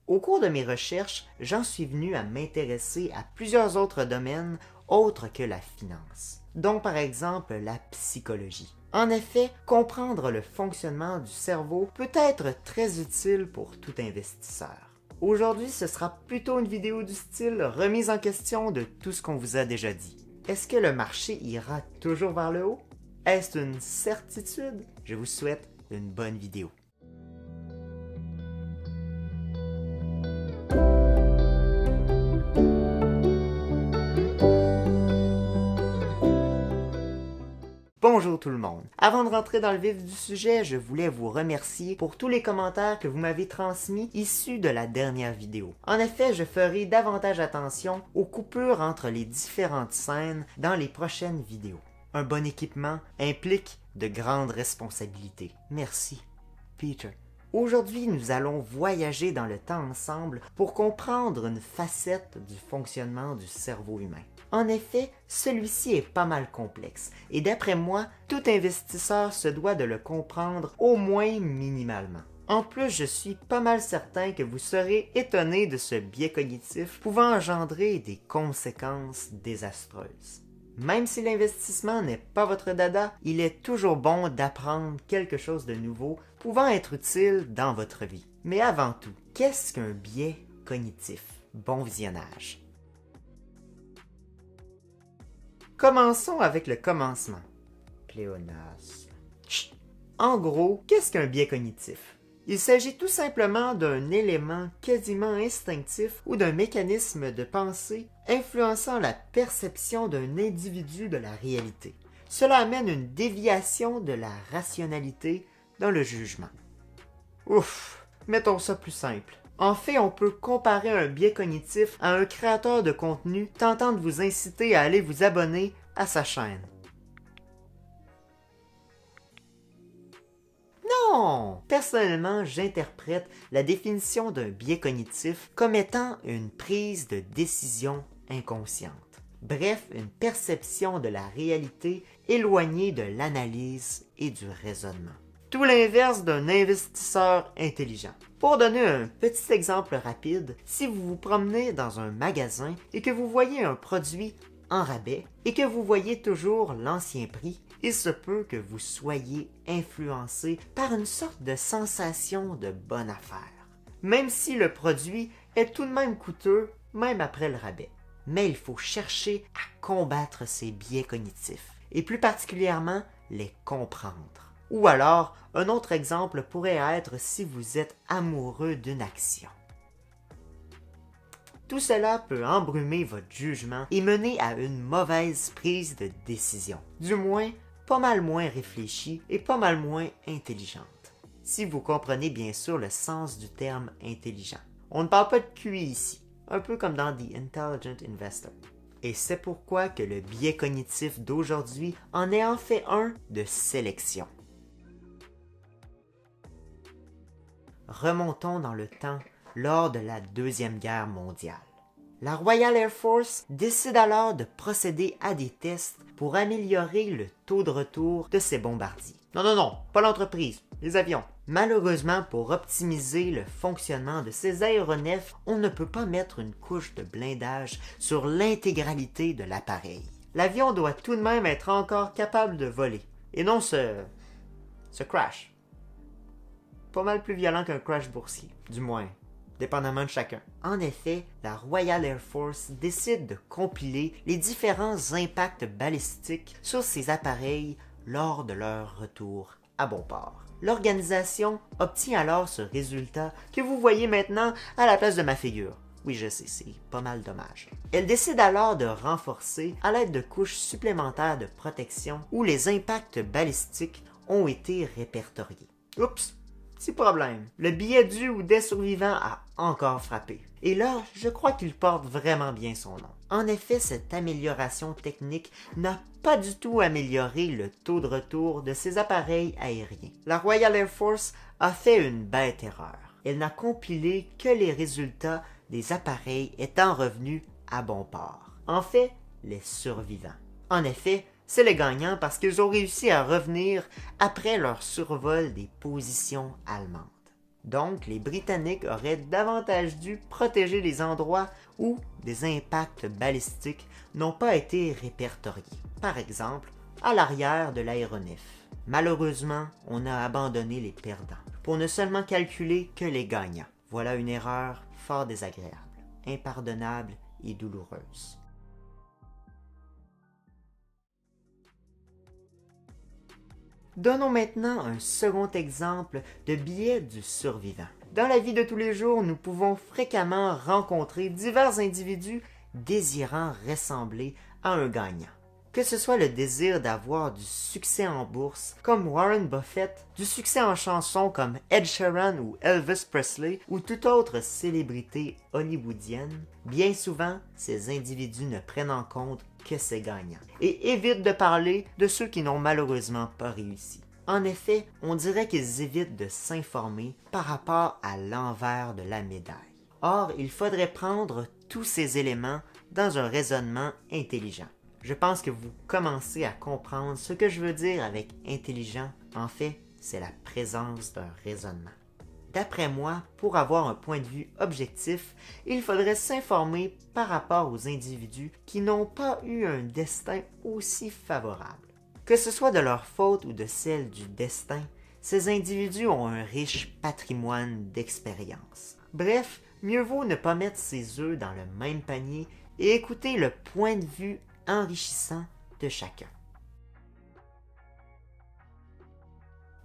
Au cours de mes recherches, j'en suis venu à m'intéresser à plusieurs autres domaines autres que la finance, dont par exemple la psychologie. En effet, comprendre le fonctionnement du cerveau peut être très utile pour tout investisseur. Aujourd'hui, ce sera plutôt une vidéo du style remise en question de tout ce qu'on vous a déjà dit. Est-ce que le marché ira toujours vers le haut? Est-ce une certitude? Je vous souhaite une bonne vidéo. Bonjour tout le monde. Avant de rentrer dans le vif du sujet, je voulais vous remercier pour tous les commentaires que vous m'avez transmis issus de la dernière vidéo. En effet, je ferai davantage attention aux coupures entre les différentes scènes dans les prochaines vidéos. Un bon équipement implique de grandes responsabilités. Merci, Peter. Aujourd'hui, nous allons voyager dans le temps ensemble pour comprendre une facette du fonctionnement du cerveau humain. En effet, celui-ci est pas mal complexe et d'après moi, tout investisseur se doit de le comprendre au moins minimalement. En plus, je suis pas mal certain que vous serez étonné de ce biais cognitif pouvant engendrer des conséquences désastreuses. Même si l'investissement n'est pas votre dada, il est toujours bon d'apprendre quelque chose de nouveau pouvant être utile dans votre vie. Mais avant tout, qu'est-ce qu'un biais cognitif? Bon visionnage. Commençons avec le commencement. Pléonasme. Chut. En gros, qu'est-ce qu'un biais cognitif? Il s'agit tout simplement d'un élément quasiment instinctif ou d'un mécanisme de pensée influençant la perception d'un individu de la réalité. Cela amène une déviation de la rationalité dans le jugement. Ouf, mettons ça plus simple. En fait, on peut comparer un biais cognitif à un créateur de contenu tentant de vous inciter à aller vous abonner à sa chaîne. Non! Personnellement, j'interprète la définition d'un biais cognitif comme étant une prise de décision inconsciente. Bref, une perception de la réalité éloignée de l'analyse et du raisonnement. Tout l'inverse d'un investisseur intelligent. Pour donner un petit exemple rapide, si vous vous promenez dans un magasin et que vous voyez un produit en rabais et que vous voyez toujours l'ancien prix, il se peut que vous soyez influencé par une sorte de sensation de bonne affaire, même si le produit est tout de même coûteux, même après le rabais. Mais il faut chercher à combattre ces biais cognitifs, et plus particulièrement les comprendre. Ou alors, un autre exemple pourrait être si vous êtes amoureux d'une action. Tout cela peut embrumer votre jugement et mener à une mauvaise prise de décision. Du moins, pas mal moins réfléchie et pas mal moins intelligente. Si vous comprenez bien sûr le sens du terme intelligent. On ne parle pas de QI ici, un peu comme dans The Intelligent Investor. Et c'est pourquoi que le biais cognitif d'aujourd'hui en est en fait un de sélection. Remontons dans le temps lors de la Deuxième Guerre mondiale. La Royal Air Force décide alors de procéder à des tests pour améliorer le taux de retour de ses bombardiers. Non, pas l'entreprise, les avions. Malheureusement, pour optimiser le fonctionnement de ces aéronefs, on ne peut pas mettre une couche de blindage sur l'intégralité de l'appareil. L'avion doit tout de même être encore capable de voler, et non ce crash. Pas mal plus violent qu'un crash boursier, du moins, dépendamment de chacun. En effet, la Royal Air Force décide de compiler les différents impacts balistiques sur ces appareils lors de leur retour à bon port. L'organisation obtient alors ce résultat que vous voyez maintenant à la place de ma figure. Oui, je sais, c'est pas mal dommage. Elle décide alors de renforcer à l'aide de couches supplémentaires de protection où les impacts balistiques ont été répertoriés. Oups! Petit problème. Le billet du ou des survivants a encore frappé. Et là, je crois qu'il porte vraiment bien son nom. En effet, cette amélioration technique n'a pas du tout amélioré le taux de retour de ces appareils aériens. La Royal Air Force a fait une bête erreur. Elle n'a compilé que les résultats des appareils étant revenus à bon port. En fait, les survivants. En effet, c'est les gagnants parce qu'ils ont réussi à revenir après leur survol des positions allemandes. Donc, les Britanniques auraient davantage dû protéger les endroits où des impacts balistiques n'ont pas été répertoriés. Par exemple, à l'arrière de l'aéronef. Malheureusement, on a abandonné les perdants, pour ne seulement calculer que les gagnants. Voilà une erreur fort désagréable, impardonnable et douloureuse. Donnons maintenant un second exemple de biais du survivant. Dans la vie de tous les jours, nous pouvons fréquemment rencontrer divers individus désirant ressembler à un gagnant. Que ce soit le désir d'avoir du succès en bourse, comme Warren Buffett, du succès en chanson comme Ed Sheeran ou Elvis Presley, ou toute autre célébrité hollywoodienne, bien souvent, ces individus ne prennent en compte que ces gagnants et évitent de parler de ceux qui n'ont malheureusement pas réussi. En effet, on dirait qu'ils évitent de s'informer par rapport à l'envers de la médaille. Or, il faudrait prendre tous ces éléments dans un raisonnement intelligent. Je pense que vous commencez à comprendre ce que je veux dire avec intelligent. En fait, c'est la présence d'un raisonnement. D'après moi, pour avoir un point de vue objectif, il faudrait s'informer par rapport aux individus qui n'ont pas eu un destin aussi favorable. Que ce soit de leur faute ou de celle du destin, ces individus ont un riche patrimoine d'expérience. Bref, mieux vaut ne pas mettre ses œufs dans le même panier et écouter le point de vue enrichissant de chacun.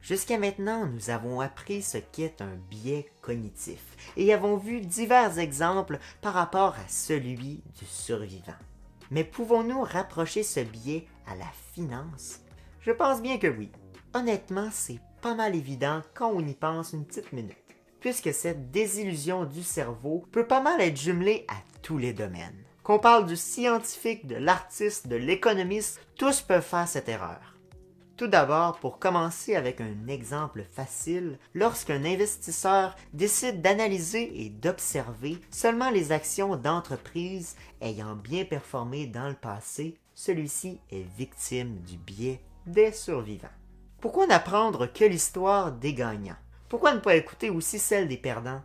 Jusqu'à maintenant, nous avons appris ce qu'est un biais cognitif et avons vu divers exemples par rapport à celui du survivant. Mais pouvons-nous rapprocher ce biais à la finance? Je pense bien que oui. Honnêtement, c'est pas mal évident quand on y pense une petite minute, puisque cette désillusion du cerveau peut pas mal être jumelée à tous les domaines. Qu'on parle du scientifique, de l'artiste, de l'économiste, tous peuvent faire cette erreur. Tout d'abord, pour commencer avec un exemple facile, lorsqu'un investisseur décide d'analyser et d'observer seulement les actions d'entreprises ayant bien performé dans le passé, celui-ci est victime du biais des survivants. Pourquoi n'apprendre que l'histoire des gagnants? Pourquoi ne pas écouter aussi celle des perdants?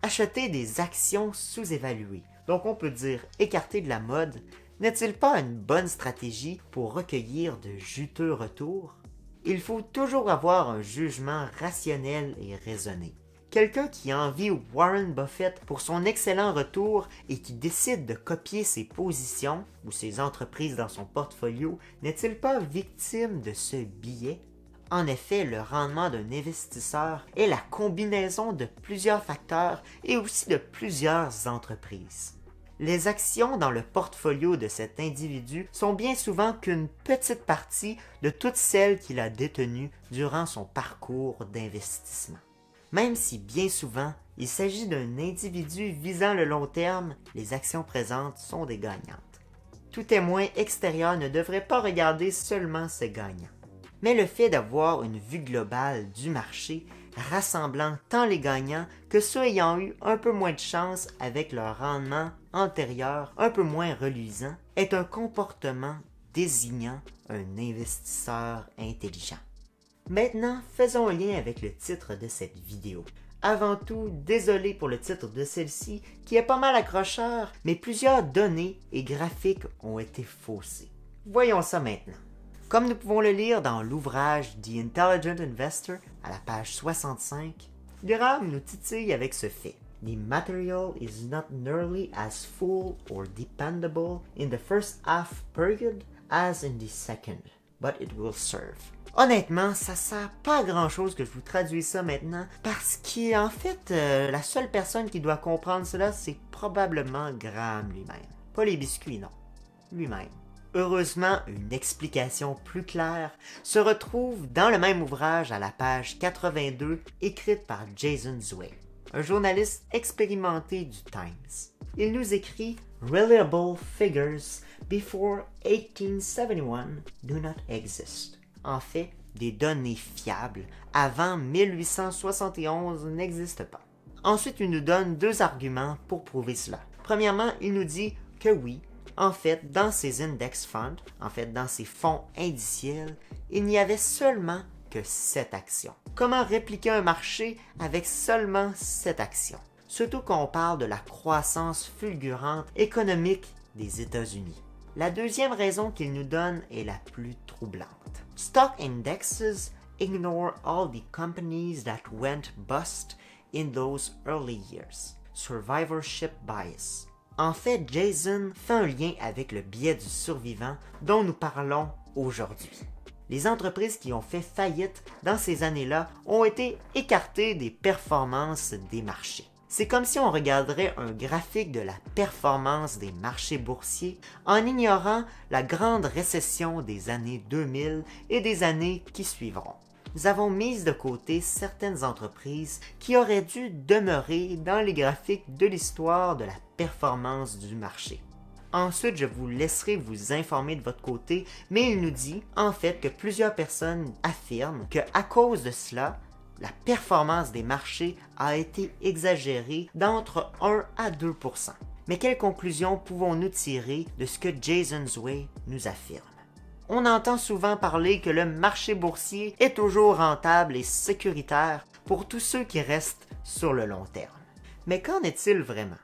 Acheter des actions sous-évaluées, donc on peut dire écartées de la mode, n'est-il pas une bonne stratégie pour recueillir de juteux retours? Il faut toujours avoir un jugement rationnel et raisonné. Quelqu'un qui envie Warren Buffett pour son excellent retour et qui décide de copier ses positions ou ses entreprises dans son portfolio, n'est-il pas victime de ce biais? En effet, le rendement d'un investisseur est la combinaison de plusieurs facteurs et aussi de plusieurs entreprises. Les actions dans le portfolio de cet individu sont bien souvent qu'une petite partie de toutes celles qu'il a détenues durant son parcours d'investissement. Même si bien souvent il s'agit d'un individu visant le long terme, les actions présentes sont des gagnantes. Tout témoin extérieur ne devrait pas regarder seulement ces gagnants. Mais le fait d'avoir une vue globale du marché, rassemblant tant les gagnants que ceux ayant eu un peu moins de chance avec leur rendement antérieur un peu moins reluisant, est un comportement désignant un investisseur intelligent. Maintenant, faisons un lien avec le titre de cette vidéo. Avant tout, désolé pour le titre de celle-ci qui est pas mal accrocheur, mais plusieurs données et graphiques ont été faussés. Voyons ça maintenant. Comme nous pouvons le lire dans l'ouvrage The Intelligent Investor à la page 65, Graham nous titille avec ce fait. The material is not nearly as full or dependable in the first half period as in the second, but it will serve. Honnêtement, ça sert pas à grand chose que je vous traduise ça maintenant, parce qu'en fait, la seule personne qui doit comprendre cela, c'est probablement Graham lui-même. Pas les biscuits, non. Lui-même. Heureusement, une explication plus claire se retrouve dans le même ouvrage à la page 82, écrite par Jason Zweig, un journaliste expérimenté du Times. Il nous écrit « Reliable figures before 1871 do not exist ». En fait, des données fiables avant 1871 n'existent pas. Ensuite, il nous donne deux arguments pour prouver cela. Premièrement, il nous dit que oui, en fait, dans ces index funds, dans ces fonds indiciels, il n'y avait seulement que 7 actions. Comment répliquer un marché avec seulement 7 actions? Surtout quand on parle de la croissance fulgurante économique des États-Unis. La deuxième raison qu'il nous donne est la plus troublante. Stock indexes ignore all the companies that went bust in those early years. Survivorship bias. En fait, Jason fait un lien avec le biais du survivant dont nous parlons aujourd'hui. Les entreprises qui ont fait faillite dans ces années-là ont été écartées des performances des marchés. C'est comme si on regarderait un graphique de la performance des marchés boursiers en ignorant la grande récession des années 2000 et des années qui suivront. Nous avons mis de côté certaines entreprises qui auraient dû demeurer dans les graphiques de l'histoire de la performance du marché. Ensuite, je vous laisserai vous informer de votre côté, mais il nous dit en fait que plusieurs personnes affirment qu'à cause de cela, la performance des marchés a été exagérée d'entre 1 à 2%. Mais quelles conclusions pouvons-nous tirer de ce que Jason Zweig nous affirme? On entend souvent parler que le marché boursier est toujours rentable et sécuritaire pour tous ceux qui restent sur le long terme. Mais qu'en est-il vraiment?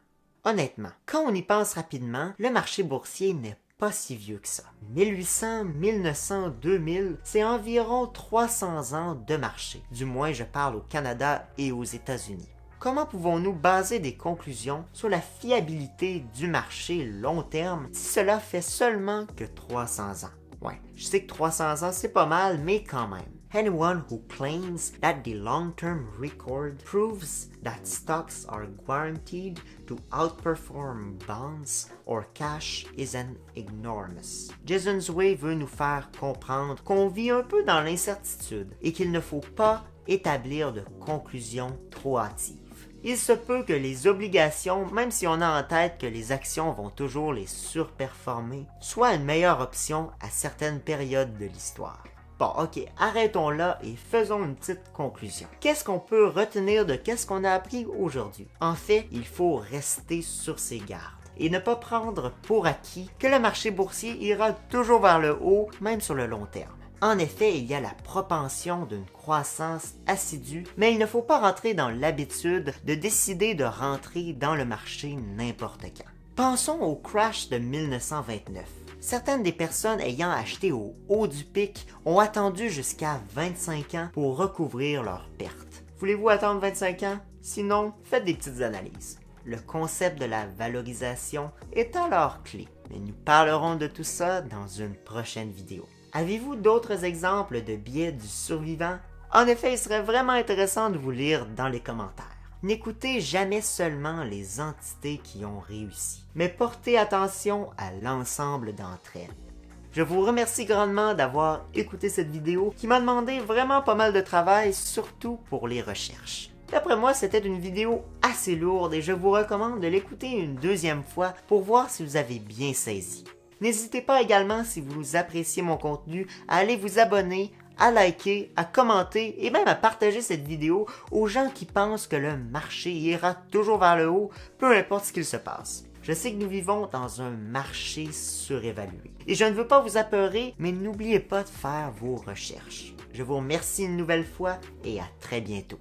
Honnêtement, quand on y pense rapidement, le marché boursier n'est pas si vieux que ça. 1800, 1900, 2000, c'est environ 300 ans de marché. Du moins, je parle au Canada et aux États-Unis. Comment pouvons-nous baser des conclusions sur la fiabilité du marché long terme si cela fait seulement que 300 ans? Ouais, je sais que 300 ans c'est pas mal, mais quand même. Anyone who claims that the long-term record proves that stocks are guaranteed to outperform bonds or cash is an ignoramus. Jason Zweig veut nous faire comprendre qu'on vit un peu dans l'incertitude et qu'il ne faut pas établir de conclusions trop hâtives. Il se peut que les obligations, même si on a en tête que les actions vont toujours les surperformer, soient une meilleure option à certaines périodes de l'histoire. Bon, ok, arrêtons là et faisons une petite conclusion. Qu'est-ce qu'on peut retenir de qu'est-ce qu'on a appris aujourd'hui? En fait, il faut rester sur ses gardes et ne pas prendre pour acquis que le marché boursier ira toujours vers le haut, même sur le long terme. En effet, il y a la propension d'une croissance assidue, mais il ne faut pas rentrer dans l'habitude de décider de rentrer dans le marché n'importe quand. Pensons au crash de 1929. Certaines des personnes ayant acheté au haut du pic ont attendu jusqu'à 25 ans pour recouvrir leurs pertes. Voulez-vous attendre 25 ans? Sinon, faites des petites analyses. Le concept de la valorisation est alors clé, mais nous parlerons de tout ça dans une prochaine vidéo. Avez-vous d'autres exemples de biais du survivant? En effet, il serait vraiment intéressant de vous lire dans les commentaires. N'écoutez jamais seulement les entités qui ont réussi, mais portez attention à l'ensemble d'entre elles. Je vous remercie grandement d'avoir écouté cette vidéo qui m'a demandé vraiment pas mal de travail, surtout pour les recherches. D'après moi, c'était une vidéo assez lourde et je vous recommande de l'écouter une deuxième fois pour voir si vous avez bien saisi. N'hésitez pas également, si vous appréciez mon contenu, à aller vous abonner, à liker, à commenter et même à partager cette vidéo aux gens qui pensent que le marché ira toujours vers le haut, peu importe ce qu'il se passe. Je sais que nous vivons dans un marché surévalué. Et je ne veux pas vous apeurer, mais n'oubliez pas de faire vos recherches. Je vous remercie une nouvelle fois et à très bientôt.